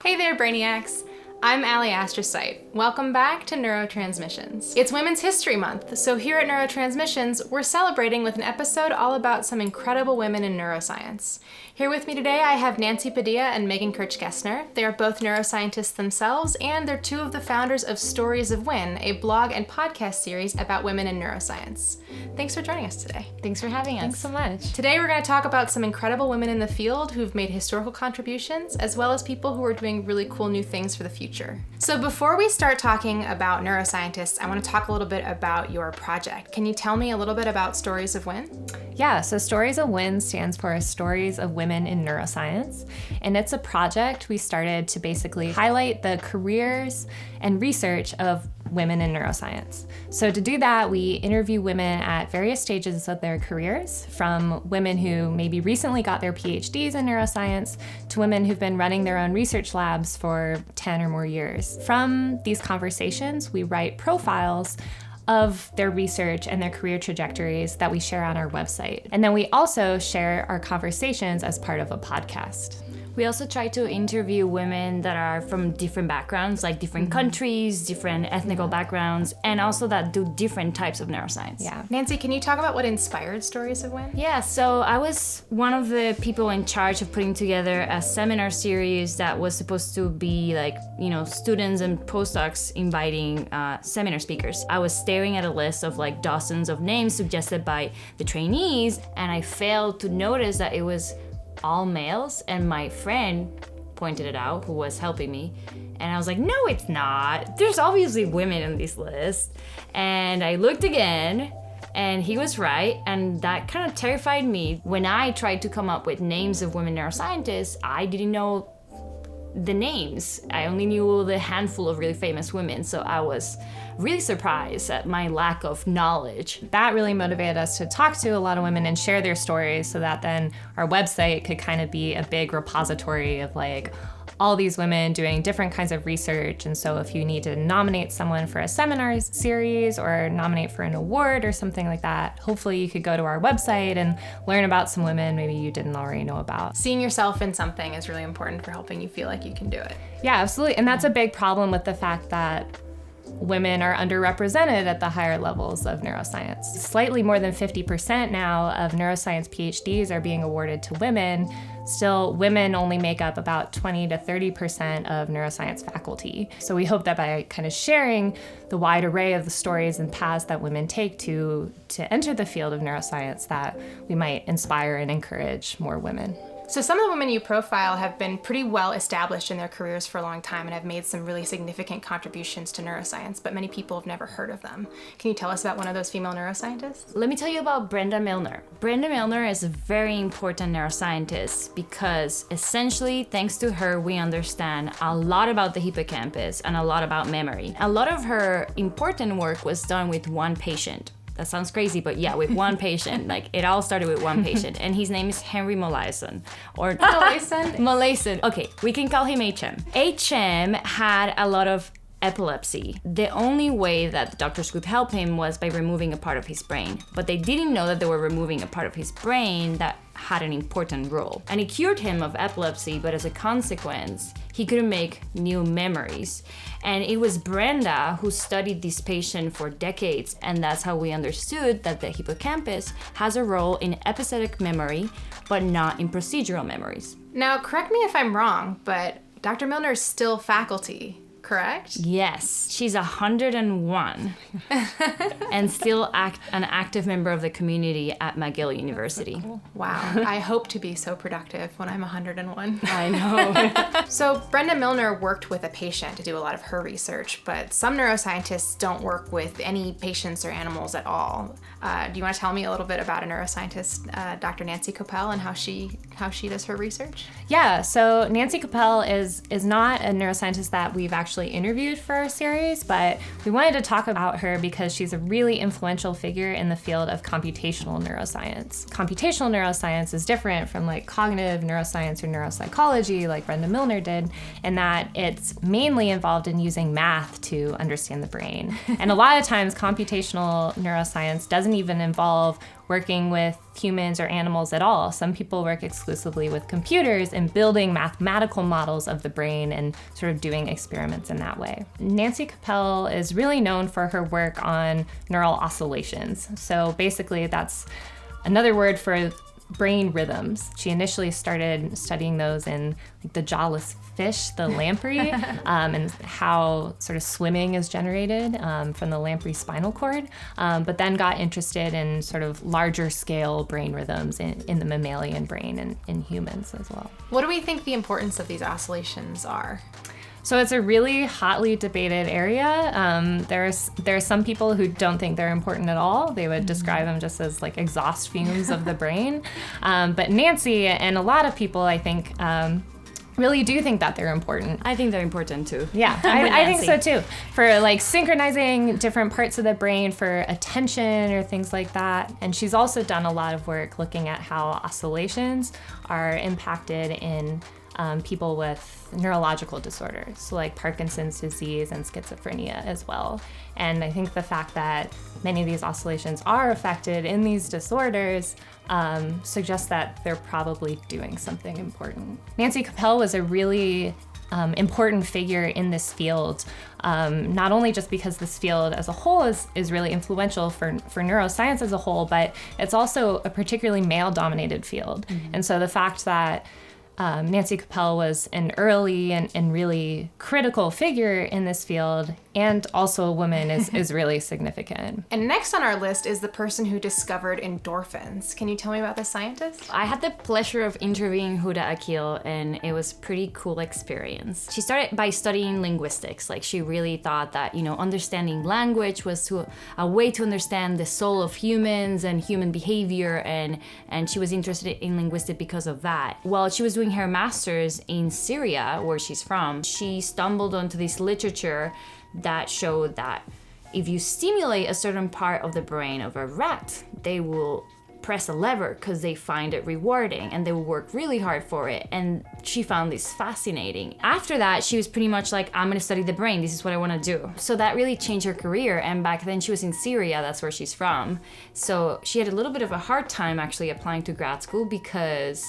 Hey there, Brainiacs! I'm Ali Astrocyte. Welcome back to Neurotransmissions. It's Women's History Month, so here at Neurotransmissions, we're celebrating with an episode all about some incredible women in neuroscience. Here with me today, I have Nancy Padilla and Megan Kirch-Gessner. They are both neuroscientists themselves, and they're two of the founders of Stories of Win, a blog and podcast series about women in neuroscience. Thanks for joining us today. Thanks for having us. Thanks so much. Today we're going to talk about some incredible women in the field who've made historical contributions, as well as people who are doing really cool new things for the future. So before we start talking about neuroscientists, I want to talk a little bit about your project. Can you tell me a little bit about Stories of Win? Yeah, so Stories of Win stands for Stories of Women in Neuroscience, and it's a project we started to basically highlight the careers and research of women in neuroscience. So to do that, we interview women at various stages of their careers, from women who maybe recently got their PhDs in neuroscience to women who've been running their own research labs for 10 or more years. From these conversations, we write profiles of their research and their career trajectories that we share on our website. And then we also share our conversations as part of a podcast. We also try to interview women that are from different backgrounds, like different countries, different ethnical backgrounds, and also that do different types of neuroscience. Yeah. Nancy, can you talk about what inspired Stories of Win? Yeah, so I was one of the people in charge of putting together a seminar series that was supposed to be like, students and postdocs inviting seminar speakers. I was staring at a list of like dozens of names suggested by the trainees, and I failed to notice that it was all males, and my friend pointed it out, who was helping me, and I was like, no, it's not. There's obviously women in this list. And I looked again, and he was right, and that kind of terrified me. When I tried to come up with names of women neuroscientists, I didn't know the names. I only knew the handful of really famous women, so I was really surprised at my lack of knowledge. That really motivated us to talk to a lot of women and share their stories, so that then our website could kind of be a big repository of like all these women doing different kinds of research. And so if you need to nominate someone for a seminar series or nominate for an award or something like that, hopefully you could go to our website and learn about some women maybe you didn't already know about. Seeing yourself in something is really important for helping you feel like you can do it. Yeah, absolutely. And that's a big problem with the fact that women are underrepresented at the higher levels of neuroscience. Slightly more than 50% now of neuroscience PhDs are being awarded to women. Still, women only make up about 20 to 30% of neuroscience faculty. So we hope that by kind of sharing the wide array of the stories and paths that women take to enter the field of neuroscience, that we might inspire and encourage more women. So some of the women you profile have been pretty well established in their careers for a long time and have made some really significant contributions to neuroscience, but many people have never heard of them. Can you tell us about one of those female neuroscientists? Let me tell you about Brenda Milner. Brenda Milner is a very important neuroscientist because essentially, thanks to her, we understand a lot about the hippocampus and a lot about memory. A lot of her important work was done with one patient. That sounds crazy, but yeah, with one patient. Like, it all started with one patient, and his name is Henry Molaison. Or Molaison? Molaison. Okay, we can call him HM. HM had a lot of epilepsy. The only way that doctors could help him was by removing a part of his brain. But they didn't know that they were removing a part of his brain that had an important role. And it cured him of epilepsy, but as a consequence, he couldn't make new memories. And it was Brenda who studied this patient for decades, and that's how we understood that the hippocampus has a role in episodic memory, but not in procedural memories. Now, correct me if I'm wrong, but Dr. Milner is still faculty, correct? Yes, she's 101 and still an active member of the community at McGill University. Wow, I hope to be so productive when I'm 101. I know. So Brenda Milner worked with a patient to do a lot of her research, but some neuroscientists don't work with any patients or animals at all. Do you want to tell me a little bit about a neuroscientist, Dr. Nancy Kopell, and how she does her research? Yeah, so Nancy Kopell is not a neuroscientist that we've actually interviewed for our series, but we wanted to talk about her because she's a really influential figure in the field of computational neuroscience. Computational neuroscience is different from like cognitive neuroscience or neuropsychology like Brenda Milner did, in that it's mainly involved in using math to understand the brain. And a lot of times computational neuroscience doesn't even involve working with humans or animals at all. Some people work exclusively with computers and building mathematical models of the brain and sort of doing experiments in that way. Nancy Kopell is really known for her work on neural oscillations. So basically that's another word for brain rhythms. She initially started studying those in the jawless fish, the lamprey, and how sort of swimming is generated from the lamprey spinal cord, but then got interested in sort of larger scale brain rhythms in the mammalian brain and in humans as well. What do we think the importance of these oscillations are? So it's a really hotly debated area. There are some people who don't think they're important at all. They would describe them just as like exhaust fumes of the brain. But Nancy and a lot of people, I think, really do think that they're important. I think they're important too. Yeah, I think so too. For like synchronizing different parts of the brain for attention or things like that. And she's also done a lot of work looking at how oscillations are impacted in people with neurological disorders, so like Parkinson's disease and schizophrenia as well. And I think the fact that many of these oscillations are affected in these disorders suggests that they're probably doing something important. Nancy Kopell was a really important figure in this field, not only just because this field as a whole is really influential for neuroscience as a whole, but it's also a particularly male-dominated field. Mm-hmm. And so the fact that Nancy Kopell was an early and really critical figure in this field, and also a woman, is really significant. And next on our list is the person who discovered endorphins. Can you tell me about this scientist? I had the pleasure of interviewing Huda Akil, and it was a pretty cool experience. She started by studying linguistics. Like, she really thought that, understanding language was a way to understand the soul of humans and human behavior, and she was interested in linguistics because of that. While she was doing her master's in Syria, where she's from, she stumbled onto this literature that showed that if you stimulate a certain part of the brain of a rat, they will press a lever because they find it rewarding and they will work really hard for it. And she found this fascinating. After that, she was pretty much like, I'm gonna study the brain. This is what I wanna do. So that really changed her career. And back then she was in Syria, that's where she's from. So she had a little bit of a hard time actually applying to grad school because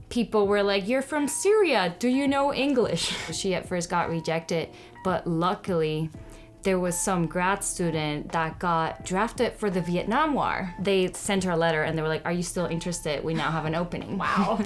people were like, you're from Syria, do you know English? She at first got rejected, but luckily there was some grad student that got drafted for the Vietnam War. They sent her a letter and they were like, are you still interested? We now have an opening. Wow.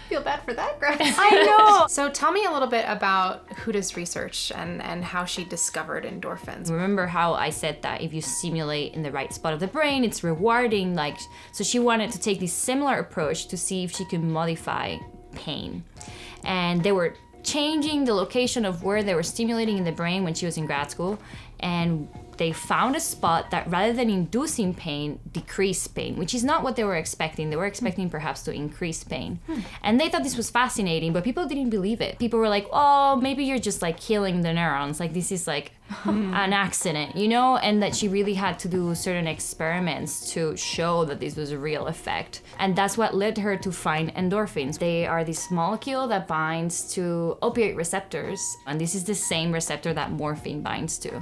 Feel bad for that grad. I know. So tell me a little bit about Huda's research and how she discovered endorphins. Remember how I said that if you stimulate in the right spot of the brain, it's rewarding. So she wanted to take this similar approach to see if she could modify pain. And they were changing the location of where they were stimulating in the brain when she was in grad school. And they found a spot that rather than inducing pain, decreased pain, which is not what they were expecting. They were expecting perhaps to increase pain. And they thought this was fascinating, but people didn't believe it. People were like, oh, maybe you're just like killing the neurons. Like this is like an accident, and that she really had to do certain experiments to show that this was a real effect. And that's what led her to find endorphins. They are this molecule that binds to opioid receptors. And this is the same receptor that morphine binds to.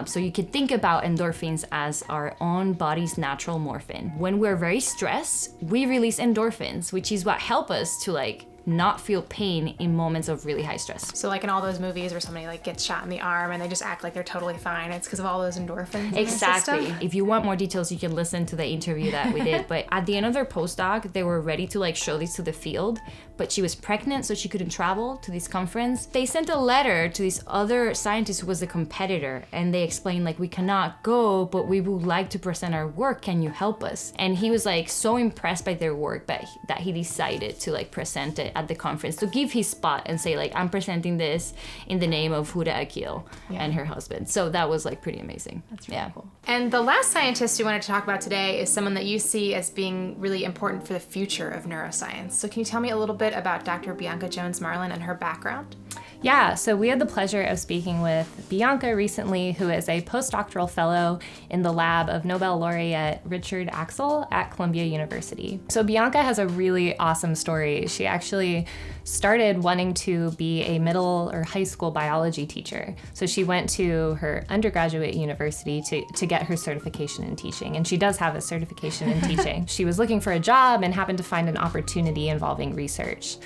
So you can think about endorphins as our own body's natural morphine. When we're very stressed, we release endorphins, which is what help us to not feel pain in moments of really high stress. So like in all those movies where somebody gets shot in the arm and they just act like they're totally fine, it's because of all those endorphins. Exactly. If you want more details, you can listen to the interview that we did. But at the end of their postdoc, they were ready to show this to the field, but she was pregnant, so she couldn't travel to this conference. They sent a letter to this other scientist who was a competitor, and they explained we cannot go, but we would like to present our work. Can you help us? And he was so impressed by their work that he decided to present it at the conference, to give his spot and say I'm presenting this in the name of Huda Akil and her husband. So that was pretty amazing. That's really cool. And the last scientist we wanted to talk about today is someone that you see as being really important for the future of neuroscience. So can you tell me a little bit about Dr. Bianca Jones Marlin and her background? Yeah, so we had the pleasure of speaking with Bianca recently, who is a postdoctoral fellow in the lab of Nobel laureate Richard Axel at Columbia University. So Bianca has a really awesome story. She actually started wanting to be a middle or high school biology teacher. So she went to her undergraduate university to get her certification in teaching, and she does have a certification in teaching. She was looking for a job and happened to find an opportunity involving research.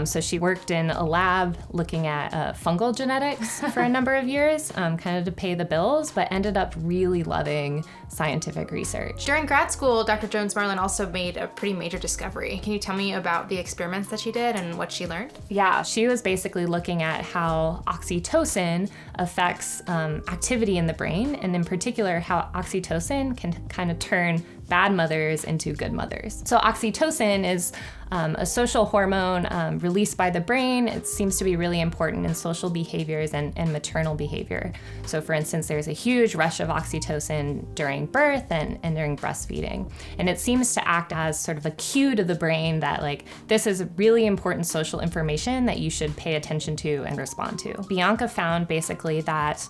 So she worked in a lab looking at fungal genetics for a number of years, kind of to pay the bills, but ended up really loving scientific research. During grad school, Dr. Jones-Marlin also made a pretty major discovery. Can you tell me about the experiments that she did and what she learned? Yeah, she was basically looking at how oxytocin affects activity in the brain, and in particular, how oxytocin can kind of turn bad mothers into good mothers. So oxytocin is a social hormone released by the brain. It seems to be really important in social behaviors and maternal behavior. So for instance, there's a huge rush of oxytocin during birth and during breastfeeding. And it seems to act as sort of a cue to the brain that like, this is really important social information that you should pay attention to and respond to. Bianca found basically that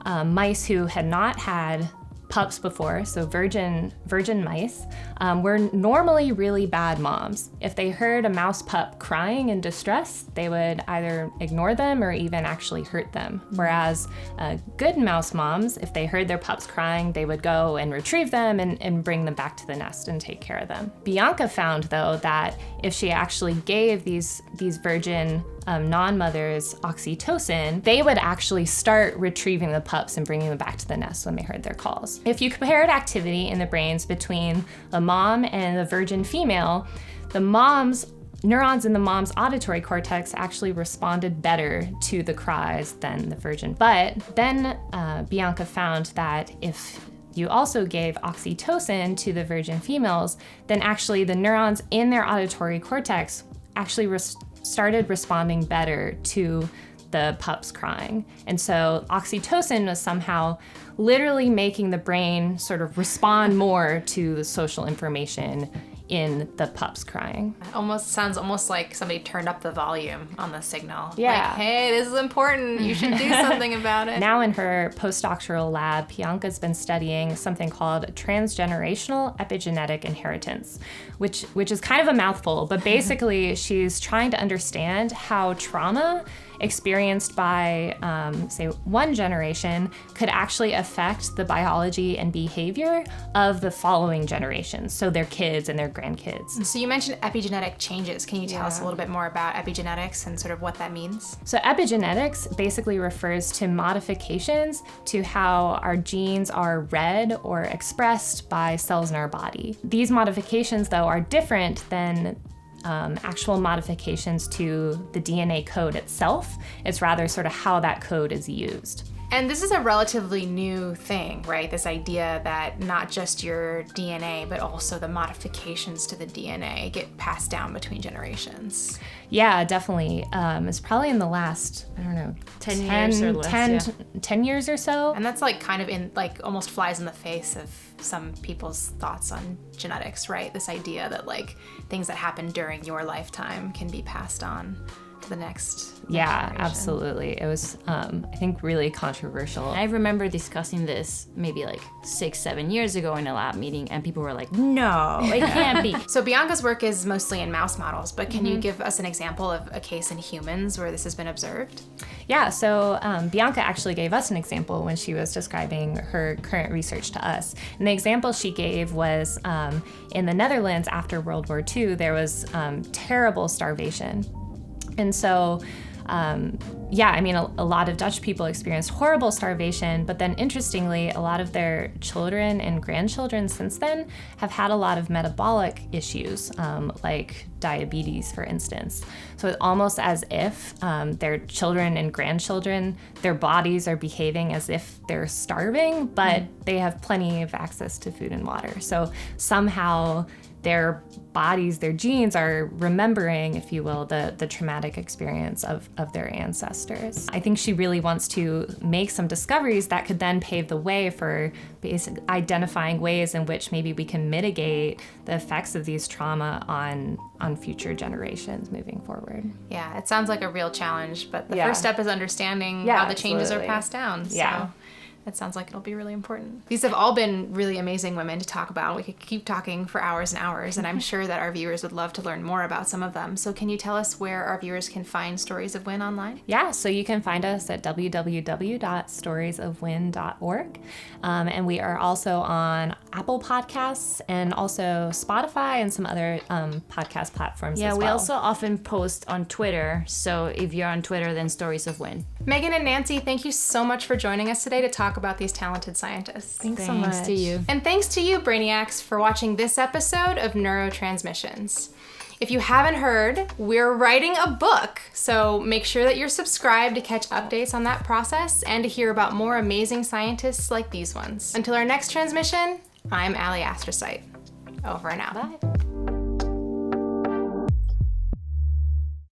mice who had not had pups before, so virgin mice, were normally really bad moms. If they heard a mouse pup crying in distress, they would either ignore them or even actually hurt them. Whereas good mouse moms, if they heard their pups crying, they would go and retrieve them and bring them back to the nest and take care of them. Bianca found, though, that if she actually gave these virgin non-mothers oxytocin, they would actually start retrieving the pups and bringing them back to the nest when they heard their calls. If you compared activity in the brains between the mom and the virgin female, the mom's neurons in the mom's auditory cortex actually responded better to the cries than the virgin. But then Bianca found that if you also gave oxytocin to the virgin females, then actually the neurons in their auditory cortex actually started responding better to the pups crying. And so oxytocin was somehow literally making the brain sort of respond more to the social information in the pups crying. It sounds almost like somebody turned up the volume on the signal. Yeah. Like, hey, this is important. You should do something about it. Now in her postdoctoral lab, Bianca's been studying something called transgenerational epigenetic inheritance, which is kind of a mouthful, but basically she's trying to understand how trauma experienced by, say, one generation could actually affect the biology and behavior of the following generations, so their kids and their grandkids. So you mentioned epigenetic changes. Can you tell us a little bit more about epigenetics and sort of what that means? So epigenetics basically refers to modifications to how our genes are read or expressed by cells in our body. These modifications, though, are different than actual modifications to the DNA code itself. It's rather sort of how that code is used. And this is a relatively new thing, right? This idea that not just your DNA, but also the modifications to the DNA get passed down between generations. Yeah, definitely. It's probably in the last, 10 years or less, 10 years or so. And that's like kind of in like almost flies in the face of some people's thoughts on genetics, right? This idea that like things that happen during your lifetime can be passed on to the next generation. Absolutely. It was, I think, really controversial. I remember discussing this maybe like 6-7 years ago in a lab meeting, and people were like, no, it can't be. So Bianca's work is mostly in mouse models, but can you give us an example of a case in humans where this has been observed? Yeah, so Bianca actually gave us an example when she was describing her current research to us. And the example she gave was in the Netherlands after World War II, there was terrible starvation. And so, a lot of Dutch people experienced horrible starvation, but then interestingly, a lot of their children and grandchildren since then have had a lot of metabolic issues, like diabetes, for instance. So it's almost as if their children and grandchildren, their bodies are behaving as if they're starving, but they have plenty of access to food and water. So somehow their bodies, their genes are remembering, if you will, the traumatic experience of their ancestors. I think she really wants to make some discoveries that could then pave the way for identifying ways in which maybe we can mitigate the effects of these trauma on future generations moving forward. Yeah, it sounds like a real challenge, but the first step is understanding how the changes are passed down. So it sounds like it'll be really important. These have all been really amazing women to talk about. We could keep talking for hours and hours, and I'm sure that our viewers would love to learn more about some of them. So can you tell us where our viewers can find Stories of Win online? Yeah, so you can find us at www.storiesofwin.org. And we are also on Apple Podcasts and also Spotify and some other podcast platforms as well. We also often post on Twitter. So if you're on Twitter, then Stories of Win. Megan and Nancy, thank you so much for joining us today to talk about these talented scientists. Thanks so much. to you. And thanks to you, Brainiacs, for watching this episode of Neurotransmissions. If you haven't heard, we're writing a book, so make sure that you're subscribed to catch updates on that process and to hear about more amazing scientists like these ones. Until our next transmission, I'm Ali Astrocyte. Over and out. Bye.